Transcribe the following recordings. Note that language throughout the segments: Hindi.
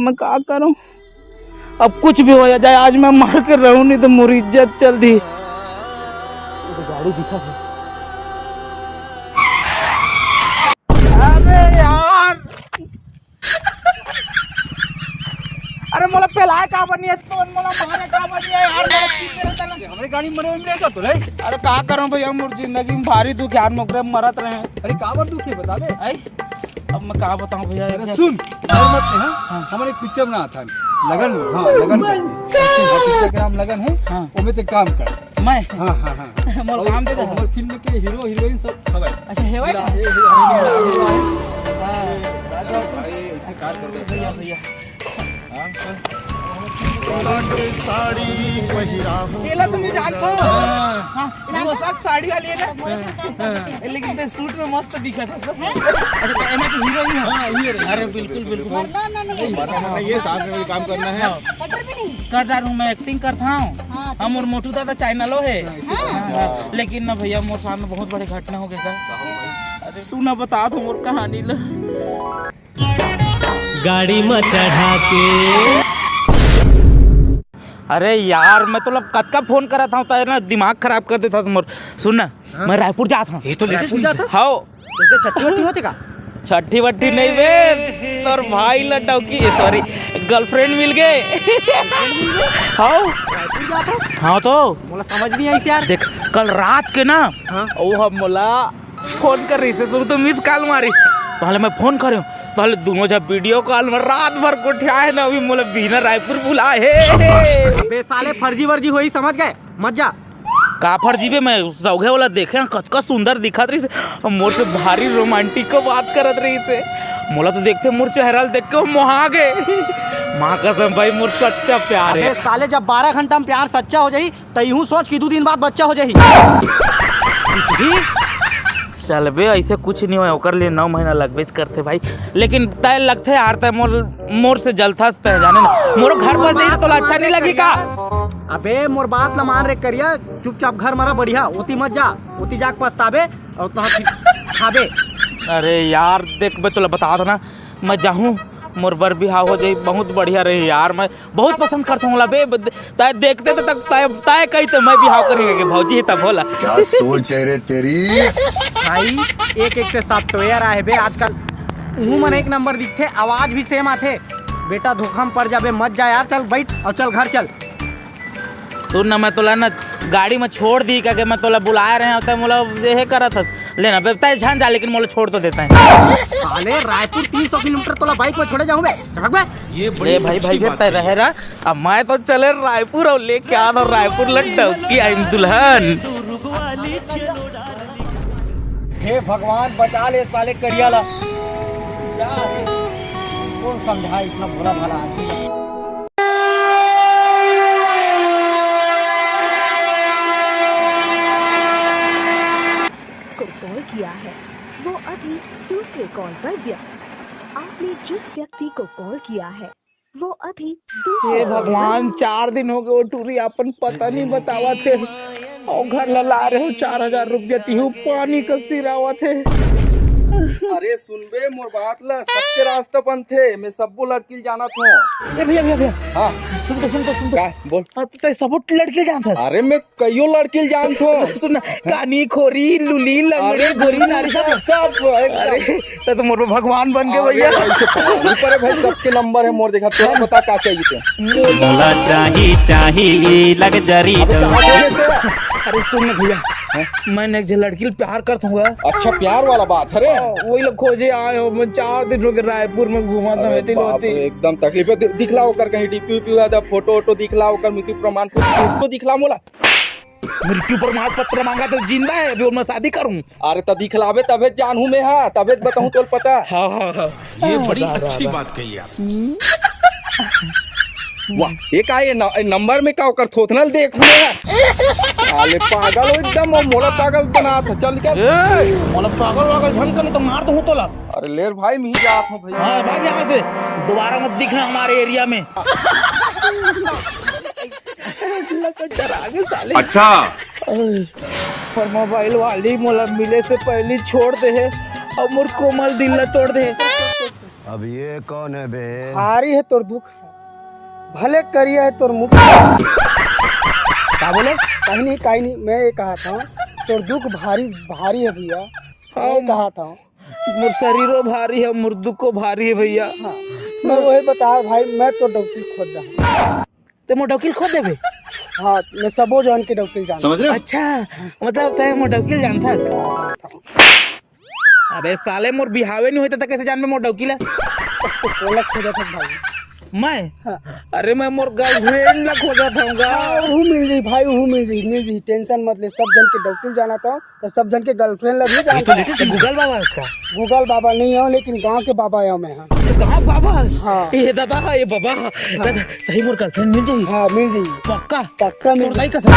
मैं क्या करूं? अब कुछ भी हो जाए, आज मैं मार कर रहूं, नहीं तो मेरी इज्जत चल दी। तो गाड़ी दिखा है। अरे यार, अरे मोला पहला का बनी है तो मोला मारे का बनी है यार। हमारी गाड़ी मरे में का तो नहीं। अरे क्या करूं भैया, मोर जिंदगी में भारी दुख यार, नौकरी में मरत रहे। अरे का बार दुख है बता दे। अब मैं क्या बताऊं भैया। अरे सुन डर मत है। हां हमारे पिक्चर बना था लगन। हां लगन पिक्चर का नाम लगन है। हां ओमे ते काम कर मैं। हां हां हां मोर काम दे दे। हमर फिल्म के हीरो हीरोइन सब है। अच्छा है भाई। राजा भाई ऐसे कार कर दे भैया। साड़ी पहिरा हूं केला तुम जानते हो? हां वो सब साड़ी वाली है ना, लेकिन ते सूट में मस्त दिखा था सब। अच्छा एम की हीरोइन है। हां हीरो। अरे बिल्कुल बिल्कुल मरना ये साथ में काम करना है। कटर भी नहीं कर रहा हूं, मैं एक्टिंग करता हूं। हम और मोटू दादा चैनलो है। लेकिन ना भैया मोर सामने बहुत बड़ी घटना हो गई सर। अरे सुना बता दो मोर कहानी ला। गाड़ी में चढ़ा के। अरे यार मैं तो कद का फोन करा था ना, दिमाग खराब कर देता मोर। सुन ना, मैं रायपुर जाता हूँ। ये तो लेटेस्ट न्यूज़ है। हाँ जैसे छठी वट्टी होते का। छठी वट्टी नहीं बे, तोर भाई लटौकी सॉरी गर्लफ्रेंड मिल गए। हाँ तो मोला समझ नहीं आई यार। देख कल रात के ना वो हम मोला फोन कर रही से तो मिस कॉल मारी। पहले मैं फोन करे, पहले दोनों जब वीडियो कॉल में रात भर को है ना, अभी मोला बिना रायपुर बुलाए है। अबे साले फर्जी वर्जी होई समझ गए मत जा। का फर्जी बे, मैं सौगे वाला देखे कतका सुंदर दिखत रही से, मोर से भारी रोमांटिक को बात करत रही से। मोला तो देखते मोर चेहरा देख के मोहा गए। माँ कसम भाई मोर सच्चा प्यार है। अबे साले जब 12 घंटा में प्यार सच्चा हो जाई तो यूं सोच कि 2 दिन बाद बच्चा हो जाई। चल बे ऐसे कुछ नहीं हो, ओकर लिए 9 महीना लगबे करते भाई। लेकिन तय लगते यार, तय मोर से जलथस तय जाने ना, मोर घर पर जाई तो अच्छा नहीं लगी का। अबे मोर बात ला मान रे करिया, चुपचाप घर मरा बढ़िया, ओती मत जा, ओती जाके पछताबे और तहां खाबे। अरे यार देख बे तो बता दो ना, मैं जाऊँ मोर बर बिहाव हो जाए बहुत बढ़िया रही यार। मैं बहुत पसंद करता हूँ बे, तय देखते तो तक तय कही तो मैं बिहाव करेंगे भौजी तब होला। क्या सोच है रे तेरी। भाई एक से सॉफ्टवेयर आए बे आजकल, मुंह मन एक नंबर दिखते, आवाज भी सेम आते। बेटा धोखा में पड़ जाबे मत जा यार, चल बैठ और चल घर चल। सुन ना, मैं तोला ना गाड़ी में छोड़ दी क्या, मैं तोला बुलाए रहे हैं, मोला ये करा था लेना बे, तय झान जा, लेकिन मोला छोड़ तो देता है। साले रायपुर 300 किलोमीटर तोला बाइक में छोड़े जाऊं बे, चढ़ बे। ये बड़े भाई तय रहे ना, अब मैं तो चले रायपुर और लेके आ रहा रायपुर लटौकी आई दुल्हन। हे भगवान बचा ले साले करिया ला। जा कौन समझा इतना भोला भाला आदमी। कॉल किया है वो अभी दूसरे कॉल पर व्यस्त। आपने जिस व्यक्ति को कॉल किया है वो अभी हे भगवान, 4 दिन हो गए वो टूरी अपन पता नहीं बतावा थे, और घर ला रहे हो 4000 रुपया तीहू पानी का सिरावा थे। अरे सुन बे मोर बात ला, सबके रास्ते बंद थे, मैं सबको लड़की जाना था। ए भैया हाँ सुन तो का बोल। तो सब लड़के जानता है। अरे मैं कईयों लड़की जान थो। सुन कानी खोरी लुली लंगड़ी गोरी नारी सब। अरे तो मोर भगवान बन गए भैया। पर भाई सबके नंबर है मोर, देखा तो बता क्या चाहिए थे। बोला चाही लग्जरी। अरे सुन भैया, मैंने एक लड़की प्यार करता हूँ। अच्छा प्यार वाला बात है रे। वही लोग खोजे आए हो, मैं 4 दिन हो गए रायपुर में घुमा था। एकदम तकलीफ है, दिखलाओ कर कहीं डीपी वीपी हुआ था, फोटो दिखलाओ कर, मृत्यु प्रमाण पत्र उसको दिखला मोला। मृत्यु प्रमाण पत्र मांगा तो जिंदा है अभी, मैं शादी करूं। अरे तो दिखलावे तबे जानू मैं, हाँ तबे बताऊं तो पता। हाँ ये बड़ी अच्छी बात कही आप। वाह ये का ये नंबर में का कर थोथनल देख अरे पागल हो एकदम, और मोला पागल बना था। चल क्या मोला पागल झंड कर, नहीं तो मार दूं तोला। अरे लेर भाई मैं ही जात हूं भाई। हाँ भाग यहाँ से, दोबारा मत दिखना हमारे एरिया में। अच्छा और मोबाइल वाली मोला मिले से पहले छोड़ दे है, और मोर कोमल दिल न तोड़ दे। अब ये कौन है बे? भारी है तोर दुख भले करिया है तोर मुख क्या बोले कहीं नहीं मैं ये कहा था तोर दुख भारी भारी है भैया मैं कहा था मोर शरीरो भारी है, मोर दुखो भारी है भैया। हाँ मैं वही बता भाई मैं तो डॉक्टर खोद रहा तो मोर वकील खोद देबे। हाँ मैं सबो जान के डॉक्टर जान समझ रहे हो? अच्छा मतलब तय मोर वकील जानता है। अबे साले मोर बिहावे नहीं होता था कैसे जान में मोर वकील है? बोला खोदा था भाई मैं अरे मैं मोर गर्लफ्रेंड ला खोजा थाऊंगा। वो मिल गई भाई वो मिल गई टेंशन मत ले सब जन के डॉक्टर जाना था तो सब जन के गर्लफ्रेंड ला भी जाना था। गूगल बाबा है इसका। गूगल बाबा नहीं है लेकिन गांव के बाबा है मैं। हाँ कहाँ बाबा? हाँ। ये दादा ये बाबा दादा सही मोर गर्लफ्रेंड मिल जाई। हाँ मिल जाएगी पक्का पक्का मिल तोर दाई जाएगी।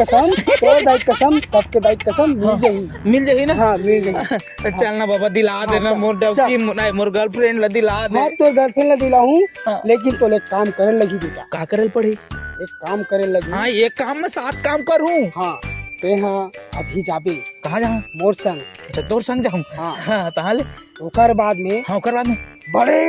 कसम। और दाई कसम सबके दाई कसम मिल जाएगी। मिल जाई ना? हाँ मिल जाएगी। चल ना बाबा दिला देना मोर डॉक्टर नहीं मोर गर्लफ्रेंड ला दिला दे। हाँ तो गर्लफ्रेंड ला दिला हूँ हाँ। लेकिन तो एक काम करे लगी बेटा। का करे पड़ी? एक काम करे लगी। हाँ एक काम में 7 काम करूँ। हाँ ते हाँ अभी जाबे कहाँ जाऊँ? मोर संग। अच्छा तोर संग जाऊँ? हाँ। हाँ ताले ओकर बाद में हाँ ओकर बाद में बड़े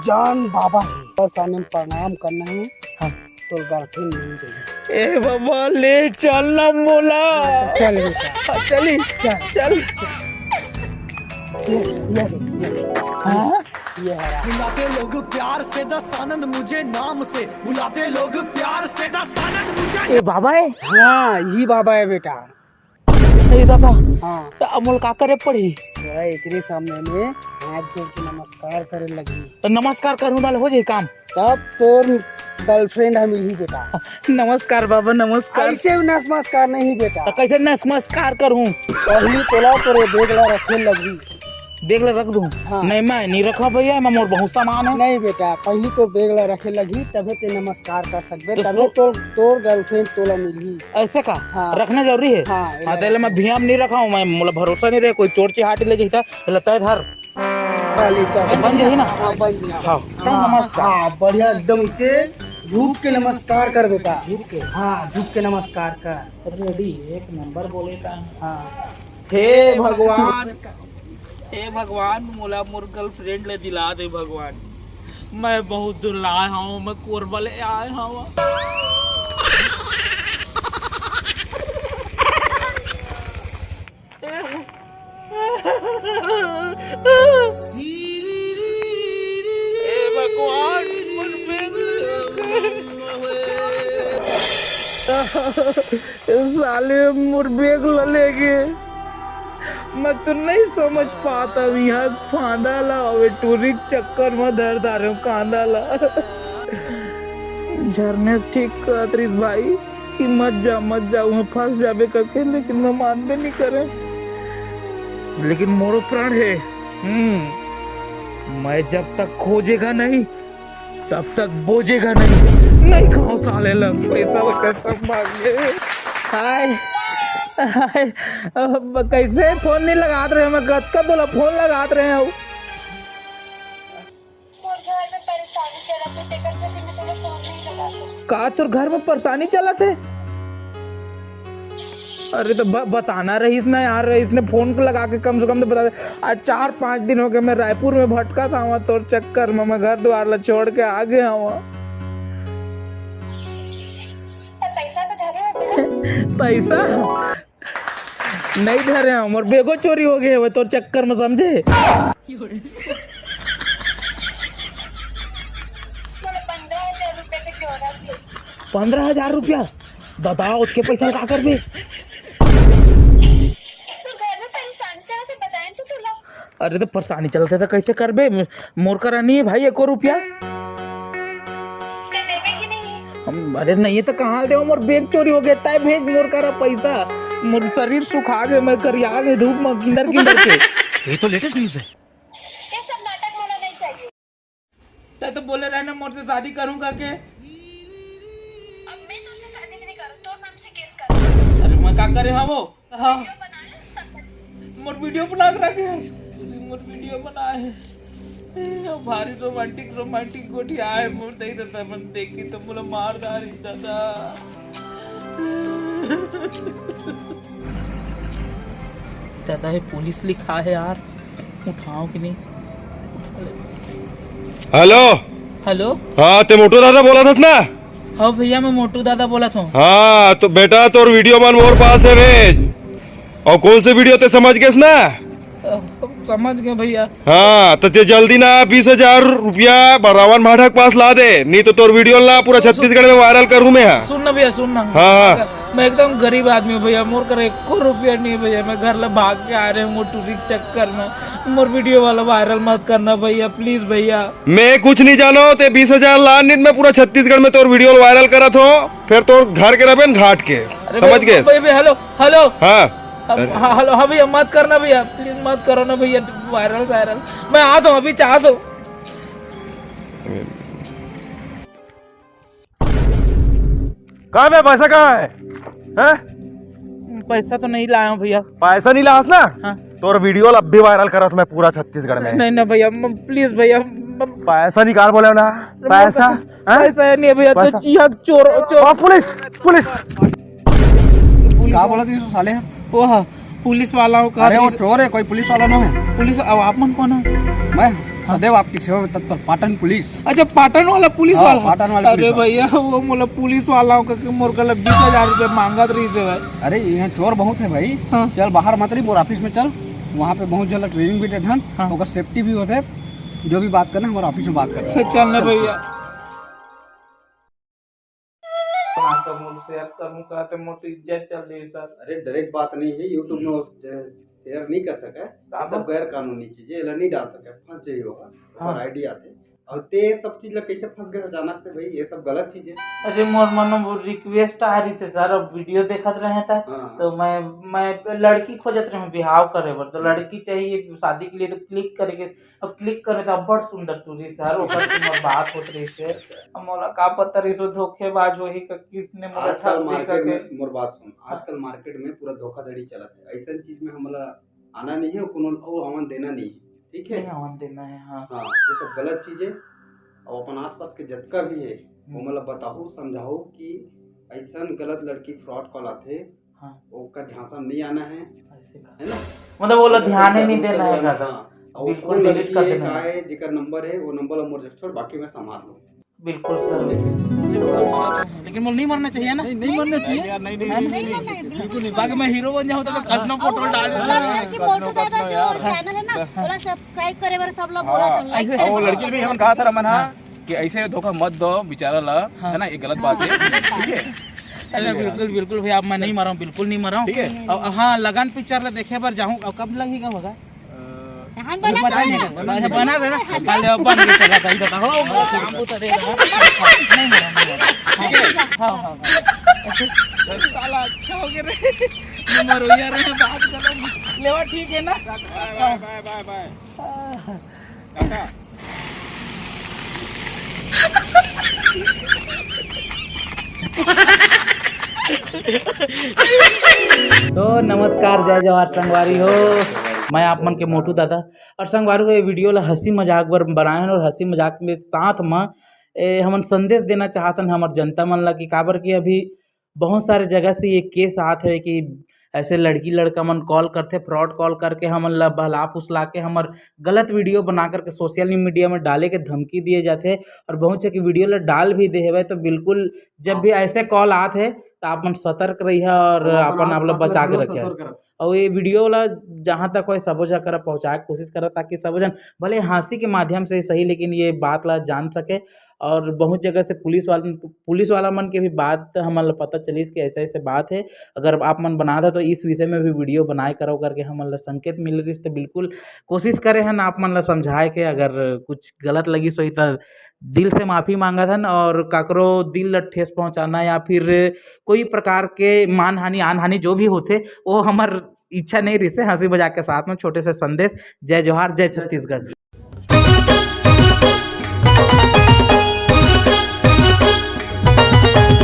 जान बाबा है और सामने में प्रणाम करना है। हाँ। तो गर्लफ्रेंड मिल जाएगी। ए बाबा ले चल ना मोला। चल बेटा चली चल हाँ? ये है बुलाते लोग प्यार से 10 आनंद मुझे नाम से बुलाते लोग प्यार से 10 आनंद मुझे। ए बाबा है? हाँ यही बाबा है बेटा। ए दादा हाँ तो अमोल का करे पड़ी? जरा एकरे सामने में हाथ जोड़ के नमस्कार करे लगी तो नमस्कार करूँ दाल हो जाए काम। तब तोर गर्लफ्रेंड है मिली बेटा। नमस्कार बाबा नमस्कार। ऐसे नमस्कार नहीं बेटा तो कैसे नमस्कार करूँ? पहली तोला तोरे बेगला रखे लगी। बेग ला रख दूँ? हाँ। नहीं मैं नहीं रखा भैया मैं मोर बहुत सामान है। नहीं बेटा पहली तो बेगला रखे लगी तबे ते नमस्कार कर सकबे तो तबे तो तोर गर्लफ्रेंड तोला मिली। ऐसे का हाँ। रखना जरूरी है? हाँ, हाँ तो मैं भियाम नहीं रखा हूँ मैं मतलब भरोसा नहीं रहे कोई चोर चिहाटी ले जाता लगता है धर खाली चल बन जाए ना। हाँ बन जा। हाँ नमस्कार। हाँ बढ़िया एकदम इसे झुक के नमस्कार कर बेटा। झुक के हाँ झुक के नमस्कार कर। रेडी एक नंबर बोले का। हाँ हे भगवान हे भगवान मोला मोर गर्लफ्रेंड ले दिला दे भगवान। मैं बहुत दूर आया हूँ मैं कोरबा ले आया हूँ। हे भगवान मोर साले मोर बेग ले गए। मैं तो नहीं समझ पाता यहाँ फांदा ला टूरिक चक्कर में दर्द आ रहे कांदा ला। झरने से ठीक कहतरीस भाई कि मत जा वहाँ फंस जाबे करके लेकिन मैं मानबे नहीं करे। लेकिन मोरो प्राण है। मैं जब तक खोजेगा नहीं तब तक बोझेगा नहीं खाओ साले लग पैसा वैसा सब भागे। हाय हाय कैसे फोन नहीं लगाते रहे मैं कब बोला फोन लगाते रहे हो। का तोर घर में परेशानी चला थे? अरे तो बताना रहीस ना यार इसने फोन को लगा के कम से कम तो बता दे। आज 4-5 दिन हो गए मैं रायपुर में भटका था वहाँ तोर चक्कर में मैं घर द्वार ला छोड़ के आ गया वहाँ। पैसा नहीं धरे हम और बेगो चोरी हो गए वो तोर चक्कर में समझे। 15,000 रुपया बताओ उसके पैसा का कर बे। अरे तो परेशानी चलते तो कैसे कर बे मोर करा नहीं है भाई 1 रुपया। अरे नहीं तो कहाँ दे मोर बेग चोरी हो गया तय भेज मोर करा पैसा। मोर शरीर सुखा गए मैं करिया गए धूप में किंदर के। ये तो लेटेस्ट न्यूज है। ये सब नाटक होना नहीं चाहिए। तय तो बोले रहना मोर से शादी करूंगा के। अब मैं तुमसे शादी नहीं करूँ तो नाम से केस कर। अरे मैं क्या करे हाँ वो हाँ वीडियो बना ले सब। मोर वीडियो बना के रखे मोर वीडियो बनाए भारी रोमांटिक गोठिया है मोर दे देता मन देखी तो मुला मार दारी दादा। दादा ये पुलिस लिखा है यार उठाओ कि नहीं। Hello hello. हाँ ते मोटू दादा बोला था ना? हाँ भैया मैं मोटू दादा बोला था। हाँ तो बेटा तोर वीडियो मन मोर पास है भेज। और कौन से वीडियो ते समझ गए ना? समझ गए भैया। हाँ तो ते जल्दी ना 20,000 रुपया रावण माठक पास ला दे, नहीं तो तोर वीडियो ना पूरा छत्तीसगढ़ में वायरल करूँ मैं। सुनना भैया सुनना। हाँ मैं एकदम गरीब आदमी हूँ भैया, मोर कर 1 रुपया नहीं है भैया। मैं घर ला भाग के आ रहे हूँ मोटू के चक्कर में। मोर वीडियो वाला वायरल मत करना भैया, प्लीज भैया। मैं कुछ नहीं जानो ते 20,000 ला, नहीं मैं पूरा छत्तीसगढ़ में तोर वीडियो वायरल करत हो, फिर तोर घर के रबेन घाट के। समझ गए? Hello hello. हाँ हेलो। हाँ भैया मत करना भैया, प्लीज मत करो ना भैया वायरल वायरल। मैं आता हूँ अभी, चाह दो। कहाँ है पैसा? कहाँ है? हैं? पैसा तो नहीं लाया हूँ भैया। पैसा नहीं लास ना? हाँ। तोर वीडियो अब भी वायरल करत मैं पूरा छत्तीसगढ़ में। नहीं ना भैया, प्लीज भैया। पैसा निकाल बोले ना। पैसा पैसा नहीं है भैया। तो चोर चोर। पुलिस पुलिस क्या बोला तू साले? वो हाँ पुलिस वाला हूँ। अरे वो चोर है, कोई पुलिस वाला ना है। पुलिस आप मन कौन है? मैं सदैव आपकी सेवा में तत्पर, पाटन पुलिस। अच्छा पाटन वाला पुलिस हाँ, वाला। पाटन वाला अरे पुलिस भैया वो मोला पुलिस वाला हूँ क्योंकि मोर कल 20,000 रुपया मांगत रही से भाई। अरे यहाँ चोर बहुत है भाई। हाँ। चल बाहर मत रही, मोर ऑफिस में चल। वहाँ पे बहुत जल्द ट्रेनिंग भी देते हाँ। हैं, सेफ्टी भी होते है। जो भी बात करना हमारे ऑफिस में बात कर। चलना भैया। इज्जत चल रही सर। अरे डायरेक्ट बात नहीं है, यूट्यूब में शेयर नहीं कर सके, सब गैर कानूनी चीजें नहीं डाल सके, फंस जाइए होगा। और आईडी आते और ते सब चीज कैसे फंस गए अचानक से भाई? ये सब गलत चीज है। अरे मोर मन वो रिक्वेस्ट आ रही से सर, अब वीडियो देखत रहे था। हाँ। तो मैं लड़की खोजत रहे बिहाव करे बर, तो लड़की चाहिए शादी के लिए, तो क्लिक करके अब क्लिक करे तो बड़ सुंदर टूरी सर। ओकर से मोर बात होत रही से। अब मोला का पता रही सो धोखेबाज होही का किसने मोला आजकल मार्केट में मोर बात सुन, आजकल मार्केट में पूरा धोखाधड़ी चलत है। ऐसा चीज में हमला आना नहीं है, कोनो और हवन देना नहीं है, ठीक है? हवन देना है। हाँ हाँ, ये सब गलत चीज है। और अपन आसपास के जितना भी है वो मतलब बताओ समझाओ कि ऐसा गलत लड़की फ्रॉड कॉल आते। हाँ। ओकर ध्यान से नहीं आना है ना? मतलब बोला ध्यान ही नहीं देना है का। बिल्कुल डिलीट कर देना है। जेकर नंबर है वो नंबर मोर रजिस्टर, बाकी मैं संभाल लूँ। बिल्कुल सर। लेकिन मुझे नहीं मरना चाहिए ना? नहीं मरना चाहिए यार। नहीं बिल्कुल नहीं। बाकी मैं हीरो बन जाऊँ तो मैं कसना फोटो डाल दूंगा कि मोटू दादा जो चैनल है ना बोला सब्सक्राइब करे बार सब लोग बोला था, लाइक करे। वो लड़की भी हम कहा था रमन कि ऐसे धोखा मत दो बेचारा ला, है ना? ये गलत बात है, ठीक है? अरे बिल्कुल बिल्कुल भैया, अब मैं नहीं मरा हूँ, बिल्कुल नहीं मरा हूँ। ठीक है। हाँ लगन पिक्चर ला देखे बार जाऊँ। अब कब लगेगा होगा? हम बना बना देना। पहले बन के चला था इधर। हो काम तो दे रहा। नहीं मरा। हाँ साला अच्छा हो गया रे। नंबर हो यार रे, बात करो लेवा, ठीक है ना? Bye bye bye tata. तो नमस्कार, जय जवाहर संगवारी हो। मैं आप मन के मोटू दादा और संगवारी हो। ये वीडियो ला हंसी मजाक बर बनाए हैं और हंसी मजाक में साथ में हमन संदेश देना चाहतन हमर जनता मन ला कि काबर कि अभी बहुत सारे जगह से ये केस आत है कि ऐसे लड़की लड़का मन कॉल करते, फ्रॉड कॉल करके हमन ला बहला फुसला के हमर गलत वीडियो बना करके सोशल मीडिया में डाले के धमकी दिए जाते। और बहुत से कि वीडियो ला डाल भी दे है। तो बिल्कुल जब भी ऐसे कॉल आते है तो आप मन सतर्क रही है और अपन आप लोग बचा के रखे। और ये वीडियो ला जहाँ तक कोई सबो जगह पहुँचाए के कोशिश करे ताकि सबो जन भले हंसी के माध्यम से सही, लेकिन ये बात ला जान सके। और बहुत जगह से पुलिस वाला मन के भी बात हमारे पता चली कि ऐसे ऐसे बात है। अगर आप मन बना था तो इस विषय में भी वीडियो बनाए करो करके हमारे संकेत मिल रही, तो बिल्कुल कोशिश करे हैं आप मन ला समझाए के। अगर कुछ गलत लगी सोई तो दिल से माफ़ी मांगा था। और काकरो दिल ला ठेस पहुँचाना या फिर कोई प्रकार के मानहानि आनहानि जो भी होते वो हमार इच्छा नहीं रही से। हंसी मजाक के साथ में छोटे से संदेश। जय जोहार, जय छत्तीसगढ़।